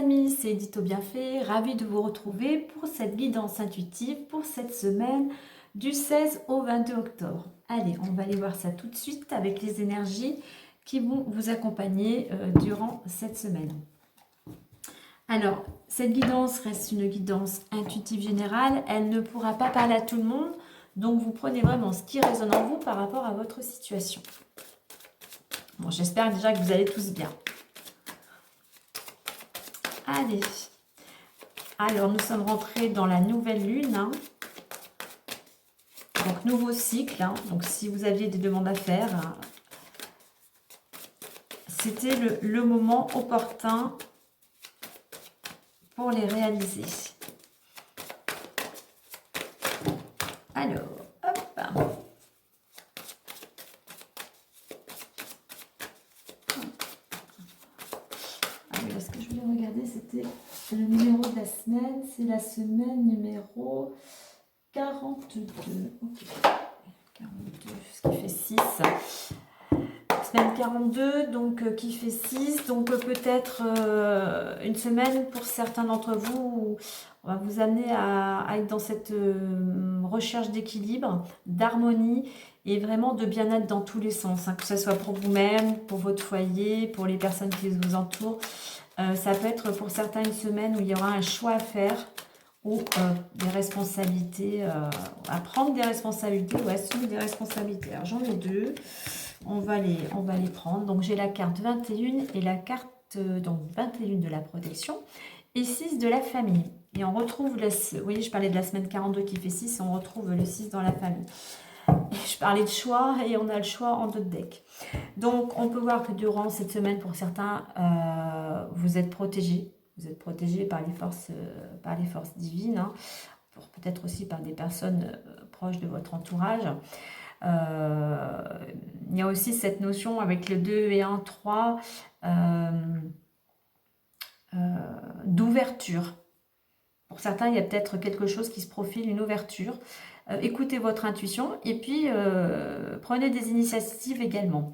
amis, c'est Edith au Bienfait, ravie de vous retrouver pour cette guidance intuitive pour cette semaine du 16 au 22 octobre. Allez, on va aller voir ça tout de suite avec les énergies qui vont vous accompagner durant cette semaine. Alors, cette guidance reste une guidance intuitive générale, elle ne pourra pas parler à tout le monde, donc vous prenez vraiment ce qui résonne en vous par rapport à votre situation. Bon, j'espère déjà que vous allez tous bien. Allez, alors nous sommes rentrés dans la nouvelle lune, hein. Donc nouveau cycle, hein. Donc si vous aviez des demandes à faire, hein, c'était le moment opportun pour les réaliser. Alors, hop. Ah oui, là, ce que je voulais regarder, c'était le numéro de la semaine. C'est la semaine numéro 42. Ok. 42, ce qui fait 6. Semaine 42, donc qui fait 6. Donc peut-être une semaine pour certains d'entre vous où on va vous amener à être dans cette recherche d'équilibre, d'harmonie et vraiment de bien-être dans tous les sens, hein, que ce soit pour vous-même, pour votre foyer, pour les personnes qui vous entourent. Ça peut être pour certains une semaine où il y aura un choix à faire ou des responsabilités, à prendre des responsabilités ou assumer des responsabilités. Alors j'en ai deux, on va les prendre. Donc j'ai la carte 21 et la carte donc 21 de la protection et 6 de la famille. Et on retrouve, vous voyez, je parlais de la semaine 42 qui fait 6, et on retrouve le 6 dans la famille. Je parlais de choix et on a le choix en d'autres decks. Donc on peut voir que durant cette semaine, pour certains, vous êtes protégés. Vous êtes protégés par les forces divines, hein, peut-être aussi par des personnes proches de votre entourage. Il y a aussi cette notion avec le 2 et 1, 3 d'ouverture. Pour certains, il y a peut-être quelque chose qui se profile, une ouverture. Écoutez votre intuition et puis prenez des initiatives également.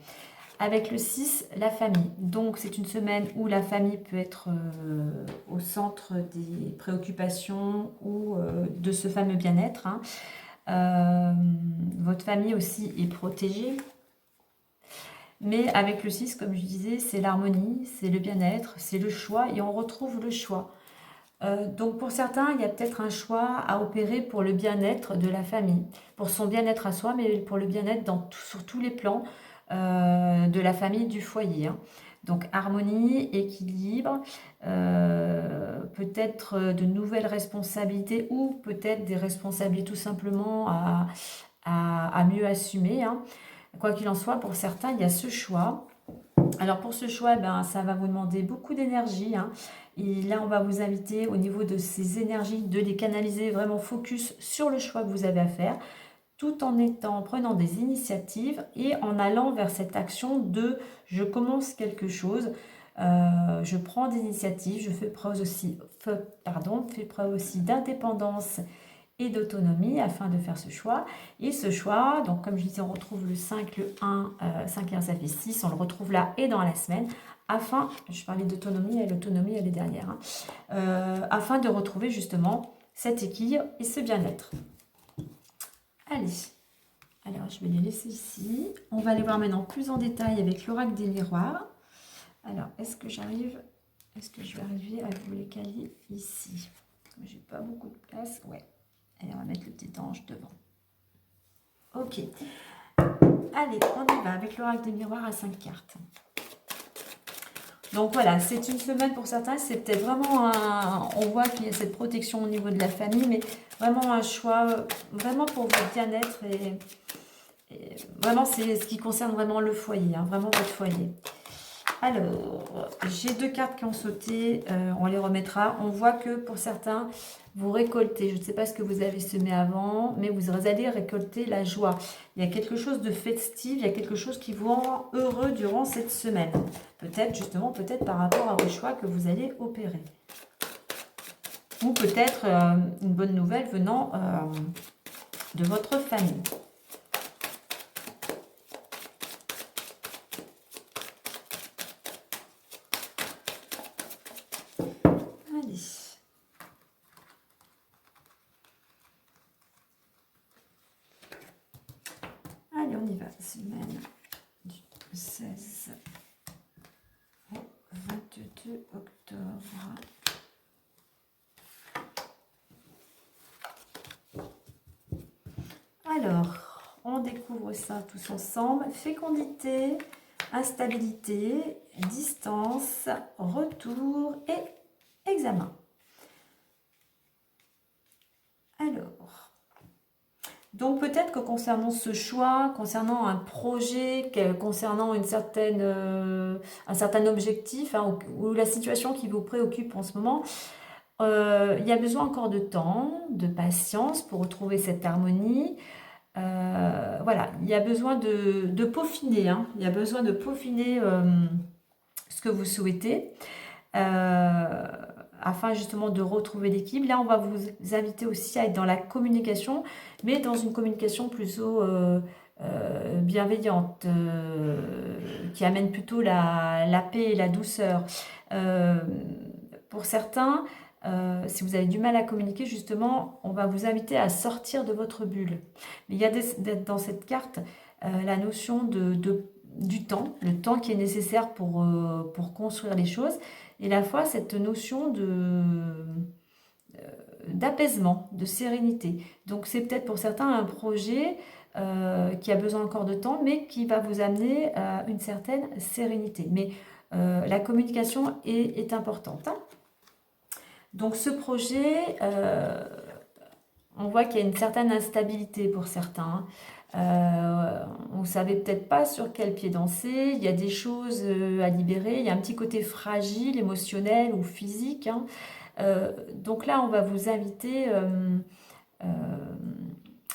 Avec le 6, la famille. Donc, c'est une semaine où la famille peut être au centre des préoccupations ou de ce fameux bien-être, hein. Votre famille aussi est protégée. Mais avec le 6, comme je disais, c'est l'harmonie, c'est le bien-être, c'est le choix et on retrouve le choix. Donc pour certains, il y a peut-être un choix à opérer pour le bien-être de la famille, pour son bien-être à soi, mais pour le bien-être sur tous les plans de la famille, du foyer, hein. Donc harmonie, équilibre, peut-être de nouvelles responsabilités ou peut-être des responsabilités tout simplement à mieux assumer, hein. Quoi qu'il en soit, pour certains, il y a ce choix. Alors pour ce choix, ben, ça va vous demander beaucoup d'énergie, hein. Et là, on va vous inviter au niveau de ces énergies de les canaliser vraiment focus sur le choix que vous avez à faire, tout en prenant des initiatives et en allant vers cette action de je commence quelque chose, je prends des initiatives, je fais preuve aussi d'indépendance et d'autonomie afin de faire ce choix. Et ce choix, donc comme je disais, on retrouve le 5, le 1, 5 et 1, ça fait 6, on le retrouve là et dans la semaine, afin, je parlais d'autonomie, et l'autonomie elle est derrière, hein, afin de retrouver justement cet équilibre et ce bien-être. Allez, alors je vais les laisser ici. On va aller voir maintenant plus en détail avec l'oracle des miroirs. Alors, est-ce que je vais arriver à vous les caler ici? J'ai pas beaucoup de place, ouais. Allez, on va mettre le petit ange devant. Ok. Allez, on y va avec l'oracle des miroirs à 5 cartes. Donc voilà, c'est une semaine pour certains, c'est peut-être vraiment on voit qu'il y a cette protection au niveau de la famille, mais vraiment un choix, vraiment pour votre bien-être et vraiment c'est ce qui concerne vraiment le foyer, hein, vraiment votre foyer. Alors, j'ai deux cartes qui ont sauté, on les remettra. On voit que pour certains, vous récoltez, je ne sais pas ce que vous avez semé avant, mais vous allez récolter la joie. Il y a quelque chose de festif, il y a quelque chose qui vous rend heureux durant cette semaine. Peut-être par rapport à vos choix que vous allez opérer. Ou peut-être une bonne nouvelle venant de votre famille. 16 au 22 octobre. Alors, on découvre ça tous ensemble. Fécondité, instabilité, distance, retour et examen. Alors, donc peut-être que concernant ce choix, concernant un projet, concernant un certain objectif, hein, ou la situation qui vous préoccupe en ce moment, il y a besoin encore de temps, de patience pour retrouver cette harmonie. Voilà, il y a besoin de peaufiner, hein, il y a besoin de peaufiner ce que vous souhaitez. Afin justement de retrouver l'équilibre. Là, on va vous inviter aussi à être dans la communication, mais dans une communication plutôt bienveillante, qui amène plutôt la paix et la douceur. Pour certains, si vous avez du mal à communiquer, justement, on va vous inviter à sortir de votre bulle. Mais il y a dans cette carte la notion du temps, le temps qui est nécessaire pour construire les choses, et la fois cette notion d'apaisement, de sérénité. Donc c'est peut-être pour certains un projet qui a besoin encore de temps, mais qui va vous amener à une certaine sérénité. Mais la communication est importante, hein. Donc ce projet, on voit qu'il y a une certaine instabilité pour certains. On ne savait peut-être pas sur quel pied danser. Il y a des choses à libérer. Il y a un petit côté fragile, émotionnel ou physique, hein. Donc là, on va vous inviter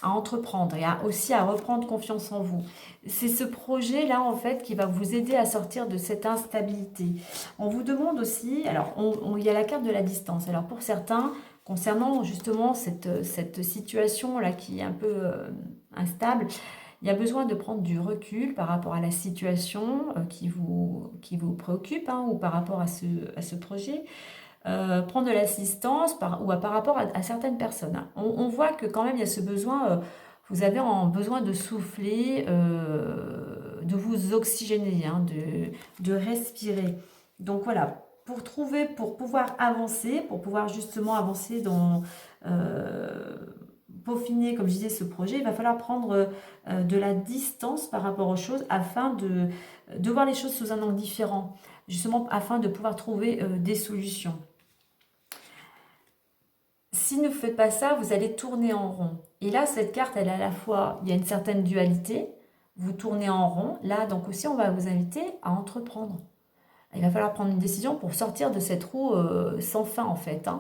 à entreprendre et aussi à reprendre confiance en vous. C'est ce projet-là, en fait, qui va vous aider à sortir de cette instabilité. On vous demande aussi, alors, il y a la carte de la distance. Alors, pour certains, concernant justement cette situation-là qui est un peu instable, il y a besoin de prendre du recul par rapport à la situation qui vous préoccupe, hein, ou par rapport à ce projet. Prendre de l'assistance par rapport à certaines personnes, hein. On voit que quand même il y a ce besoin, vous avez besoin de souffler, de vous oxygéner, hein, de respirer. Donc voilà, pour pouvoir avancer, pour pouvoir justement avancer dans peaufiner, comme je disais, ce projet, il va falloir prendre de la distance par rapport aux choses afin de voir les choses sous un angle différent, justement afin de pouvoir trouver des solutions. Si vous ne faites pas ça, vous allez tourner en rond. Et là, cette carte, elle a à la fois, il y a une certaine dualité, vous tournez en rond. Là, donc aussi, on va vous inviter à entreprendre. Il va falloir prendre une décision pour sortir de cette roue sans fin, en fait, hein.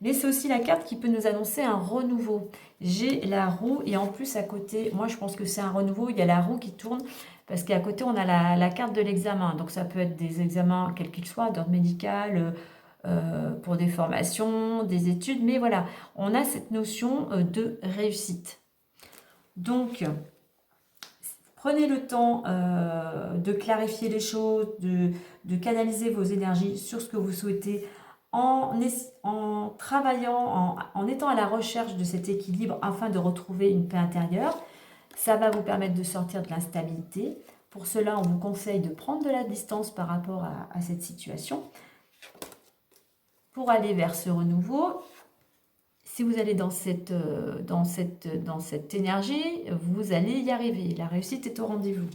Mais c'est aussi la carte qui peut nous annoncer un renouveau. J'ai la roue et en plus, à côté, moi, je pense que c'est un renouveau. Il y a la roue qui tourne parce qu'à côté, on a la carte de l'examen. Donc, ça peut être des examens, quels qu'ils soient, d'ordre médical, pour des formations, des études, mais voilà, on a cette notion de réussite. Donc, prenez le temps de clarifier les choses, de canaliser vos énergies sur ce que vous souhaitez en travaillant, en étant à la recherche de cet équilibre afin de retrouver une paix intérieure. Ça va vous permettre de sortir de l'instabilité. Pour cela, on vous conseille de prendre de la distance par rapport à cette situation. Pour aller vers ce renouveau, si vous allez dans cette énergie, vous allez y arriver. La réussite est au rendez-vous.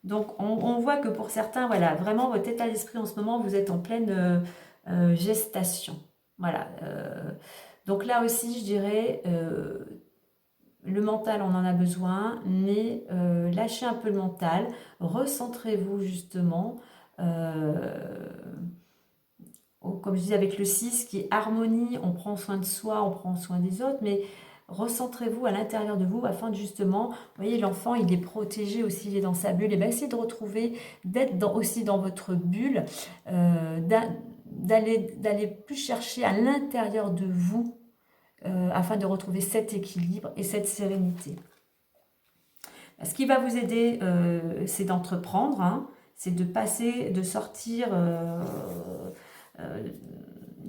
Donc, on voit que pour certains, voilà, vraiment, votre état d'esprit en ce moment, vous êtes en pleine gestation. Voilà. Donc là aussi, je dirais, le mental, on en a besoin, mais lâchez un peu le mental, recentrez-vous justement, comme je disais avec le 6 qui est harmonie, on prend soin de soi, on prend soin des autres, mais recentrez-vous à l'intérieur de vous afin de justement, vous voyez, l'enfant il est protégé aussi, il est dans sa bulle, et bien essayez de retrouver, d'être aussi dans votre bulle, d'aller plus chercher à l'intérieur de vous, afin de retrouver cet équilibre et cette sérénité. Ce qui va vous aider, c'est d'entreprendre, hein, c'est de sortir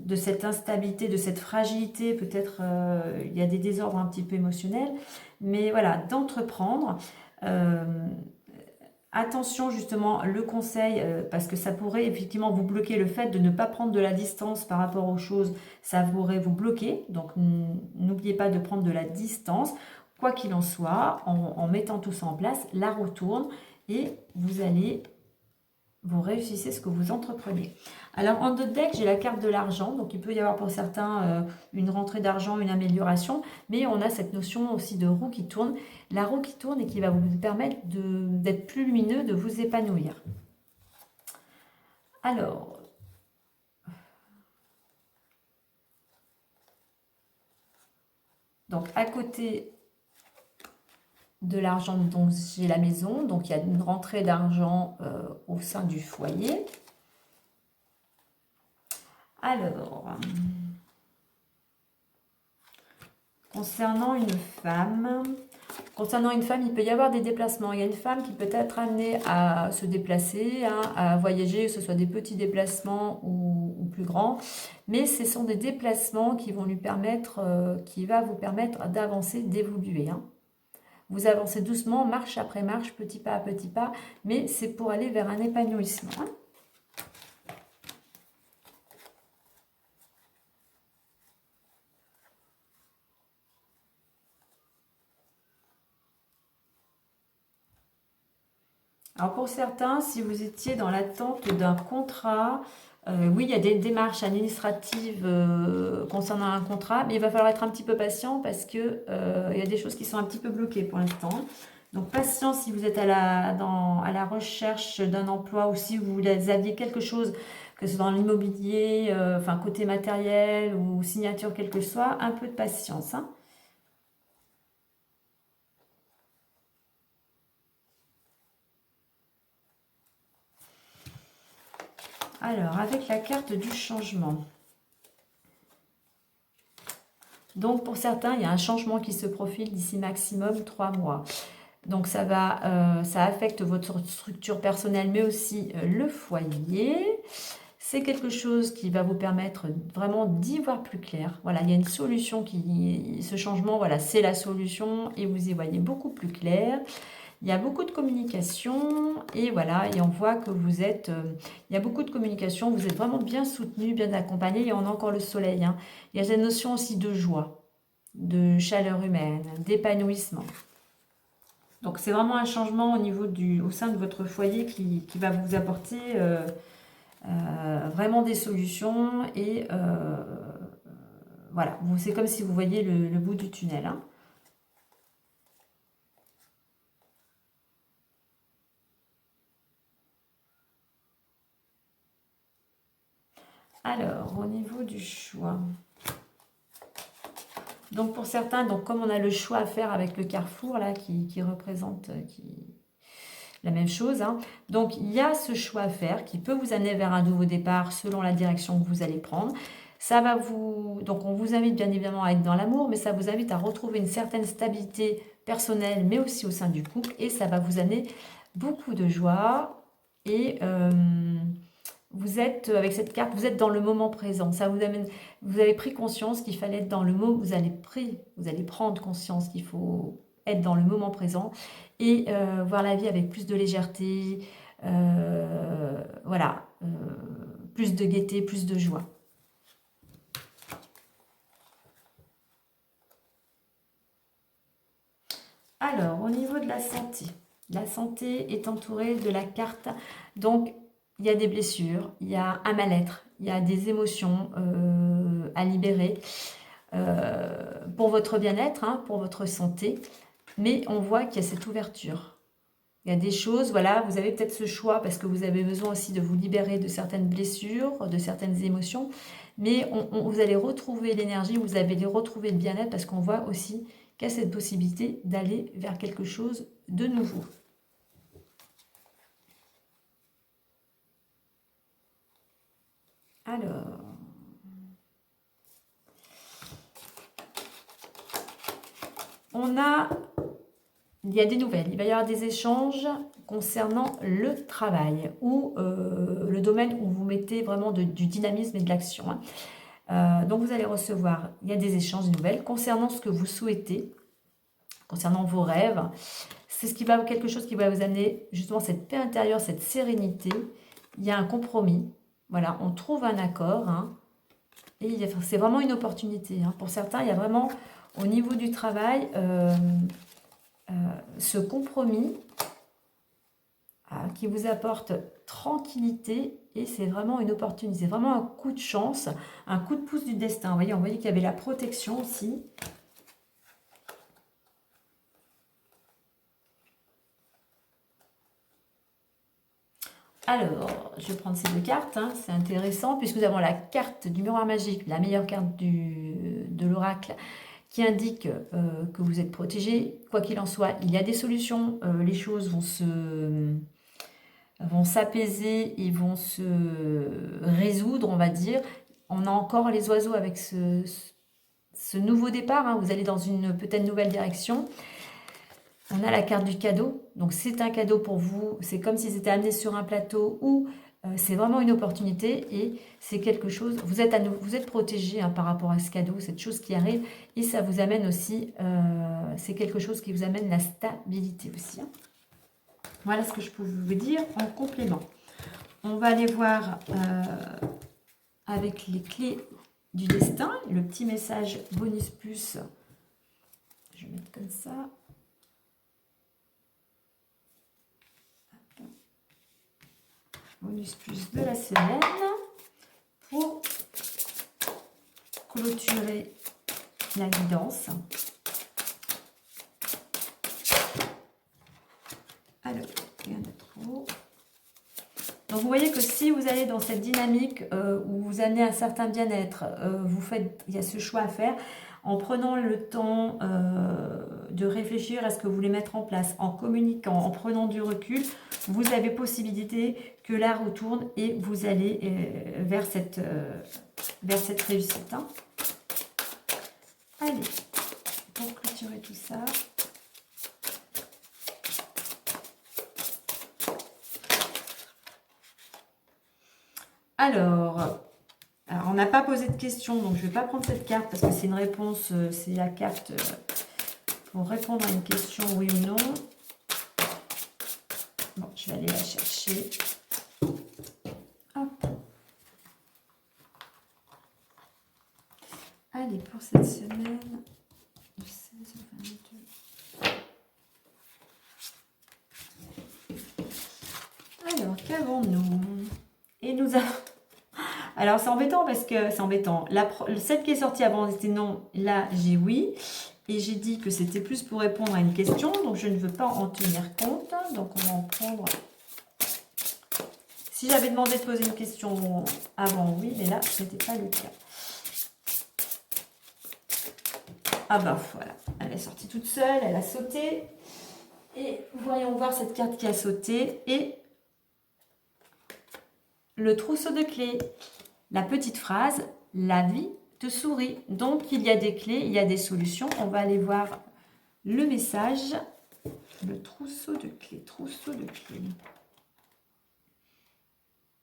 de cette instabilité, de cette fragilité, peut-être il y a des désordres un petit peu émotionnels, mais voilà, d'entreprendre. Attention justement, le conseil, parce que ça pourrait effectivement vous bloquer, le fait de ne pas prendre de la distance par rapport aux choses, ça pourrait vous bloquer, donc n'oubliez pas de prendre de la distance, quoi qu'il en soit, en mettant tout ça en place, la roue tourne et vous réussissez ce que vous entreprenez. Alors en deux deck, j'ai la carte de l'argent, donc il peut y avoir pour certains une rentrée d'argent, une amélioration, mais on a cette notion aussi de roue qui tourne, la roue qui tourne et qui va vous permettre d'être plus lumineux, de vous épanouir. Alors, donc à côté de l'argent, donc j'ai la maison, donc il y a une rentrée d'argent au sein du foyer. Alors, concernant une femme, il peut y avoir des déplacements. Il y a une femme qui peut être amenée à se déplacer, hein, à voyager, que ce soit des petits déplacements ou plus grands. Mais ce sont des déplacements qui vont lui permettre, qui va vous permettre d'avancer, d'évoluer. Hein. Vous avancez doucement, marche après marche, petit pas à petit pas, mais c'est pour aller vers un épanouissement. Hein. Alors pour certains, si vous étiez dans l'attente d'un contrat, oui, il y a des démarches administratives concernant un contrat, mais il va falloir être un petit peu patient parce que il y a des choses qui sont un petit peu bloquées pour l'instant. Donc patience si vous êtes à la recherche d'un emploi ou si vous aviez quelque chose, que ce soit dans l'immobilier, enfin côté matériel ou signature, quel que soit, un peu de patience. Hein. Alors, avec la carte du changement. Donc, pour certains, il y a un changement qui se profile d'ici maximum 3 mois. Donc, ça affecte votre structure personnelle, mais aussi le foyer. C'est quelque chose qui va vous permettre vraiment d'y voir plus clair. Voilà, il y a une solution ce changement, voilà, c'est la solution et vous y voyez beaucoup plus clair. Il y a beaucoup de communication et voilà, et on voit que vous êtes, il y a beaucoup de communication, vous êtes vraiment bien soutenu, bien accompagné et on a encore le soleil. Hein. Il y a cette notion aussi de joie, de chaleur humaine, d'épanouissement. Donc c'est vraiment un changement au sein de votre foyer qui va vous apporter vraiment des solutions et voilà, c'est comme si vous voyez le bout du tunnel. Hein. Alors, au niveau du choix. Donc, pour certains, donc comme on a le choix à faire avec le carrefour, là, qui représente la même chose. Hein. Donc, il y a ce choix à faire qui peut vous amener vers un nouveau départ selon la direction que vous allez prendre. Ça va donc, on vous invite bien évidemment à être dans l'amour, mais ça vous invite à retrouver une certaine stabilité personnelle, mais aussi au sein du couple. Et ça va vous amener beaucoup de joie et... vous êtes, avec cette carte, vous êtes dans le moment présent. Ça vous amène, vous avez pris conscience qu'il fallait être dans le moment, vous allez prendre conscience qu'il faut être dans le moment présent et voir la vie avec plus de légèreté, voilà, plus de gaieté, plus de joie. Alors, au niveau de la santé est entourée de la carte, donc il y a des blessures, il y a un mal-être, il y a des émotions à libérer pour votre bien-être, hein, pour votre santé. Mais on voit qu'il y a cette ouverture. Il y a des choses, voilà, vous avez peut-être ce choix parce que vous avez besoin aussi de vous libérer de certaines blessures, de certaines émotions. Mais vous allez retrouver l'énergie, vous allez retrouver le bien-être parce qu'on voit aussi qu'il y a cette possibilité d'aller vers quelque chose de nouveau. Alors, il y a des nouvelles, il va y avoir des échanges concernant le travail ou le domaine où vous mettez vraiment du dynamisme et de l'action. Hein. Donc vous allez recevoir, il y a des échanges, des nouvelles concernant ce que vous souhaitez, concernant vos rêves. C'est quelque chose qui va vous amener justement cette paix intérieure, cette sérénité. Il y a un compromis. Voilà, on trouve un accord. Hein, et c'est vraiment une opportunité. Hein. Pour certains, il y a vraiment, au niveau du travail, ce compromis qui vous apporte tranquillité. Et c'est vraiment une opportunité. C'est vraiment un coup de chance, un coup de pouce du destin. Vous voyez qu'il y avait la protection aussi. Alors, je vais prendre ces deux cartes, hein, c'est intéressant, puisque nous avons la carte du miroir magique, la meilleure carte de l'oracle, qui indique que vous êtes protégé. Quoi qu'il en soit, il y a des solutions, les choses vont s'apaiser et vont se résoudre, on va dire. On a encore les oiseaux avec ce nouveau départ, hein, vous allez dans une peut-être nouvelle direction. On a la carte du cadeau, donc c'est un cadeau pour vous, c'est comme si c'était amené sur un plateau ou c'est vraiment une opportunité et c'est quelque chose, vous êtes protégé hein, par rapport à ce cadeau, cette chose qui arrive et ça vous amène aussi, c'est quelque chose qui vous amène la stabilité aussi. Hein. Voilà ce que je peux vous dire en complément. On va aller voir avec les clés du destin, le petit message bonus plus, je vais mettre comme ça. Bonus plus de la semaine pour clôturer la guidance. Alors, rien de trop. Donc, vous voyez que si vous allez dans cette dynamique où vous amenez un certain bien-être, il y a ce choix à faire, en prenant le temps de réfléchir à ce que vous voulez mettre en place, en communiquant, en prenant du recul, vous avez possibilité que là retourne et vous allez vers cette réussite. Hein. Allez, pour clôturer tout ça. Alors, on n'a pas posé de questions, donc je ne vais pas prendre cette carte parce que c'est une réponse, c'est la carte pour répondre à une question oui ou non. Bon, je vais aller la chercher. Hop. Allez, pour cette semaine, du 16 au 22. Alors, qu'avons-nous? Et nous avons... Alors, c'est embêtant parce que c'est embêtant. Celle qui est sortie avant, c'était non. Là, j'ai oui. Et j'ai dit que c'était plus pour répondre à une question. Donc, je ne veux pas en tenir compte. Donc, on va en prendre... Si j'avais demandé de poser une question avant, oui. Mais là, ce n'était pas le cas. Ah bah voilà. Elle est sortie toute seule. Elle a sauté. Et voyons voir cette carte qui a sauté. Et le trousseau de clés. La petite phrase, la vie te sourit. Donc, il y a des clés, il y a des solutions. On va aller voir le message. Le trousseau de clés, trousseau de clés.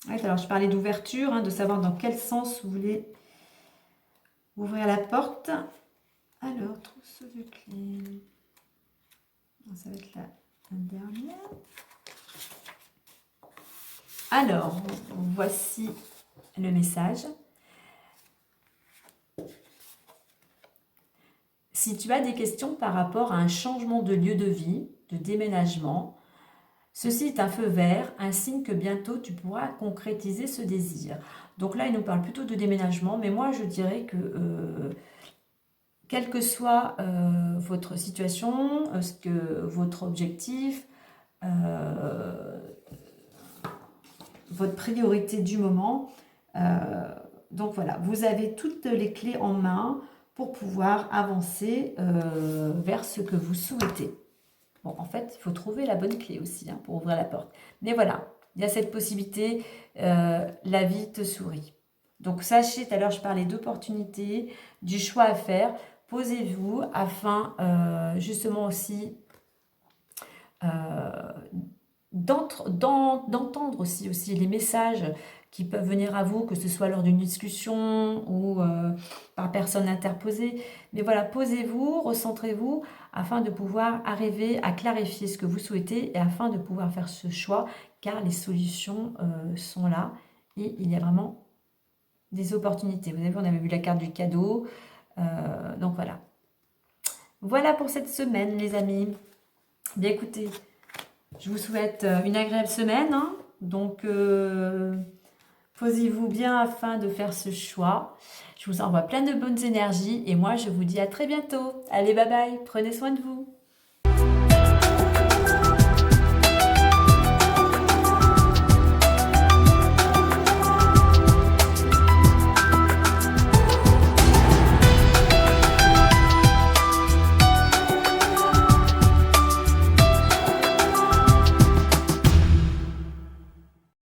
Ouais, alors, je parlais d'ouverture, hein, de savoir dans quel sens vous voulez ouvrir la porte. Alors, trousseau de clés. Ça va être la dernière. Alors, voici le message. Si tu as des questions par rapport à un changement de lieu de vie, de déménagement, ceci est un feu vert, un signe que bientôt tu pourras concrétiser ce désir. Donc là, il nous parle plutôt de déménagement, mais moi je dirais que quelle que soit votre situation, votre objectif, votre priorité du moment, donc voilà, vous avez toutes les clés en main pour pouvoir avancer vers ce que vous souhaitez. Bon, en fait, il faut trouver la bonne clé aussi hein, pour ouvrir la porte. Mais voilà, il y a cette possibilité, la vie te sourit. Donc sachez, tout à l'heure je parlais d'opportunités, du choix à faire. Posez-vous afin justement aussi d'entendre aussi les messages qui peuvent venir à vous, que ce soit lors d'une discussion ou par personne interposée. Mais voilà, posez-vous, recentrez-vous afin de pouvoir arriver à clarifier ce que vous souhaitez et afin de pouvoir faire ce choix, car les solutions sont là et il y a vraiment des opportunités. Vous avez vu, on avait vu la carte du cadeau. Donc voilà. Voilà pour cette semaine, les amis. Bien écoutez, je vous souhaite une agréable semaine. Hein. Donc, posez-vous bien afin de faire ce choix. Je vous envoie plein de bonnes énergies et moi, je vous dis à très bientôt. Allez, bye bye. Prenez soin de vous.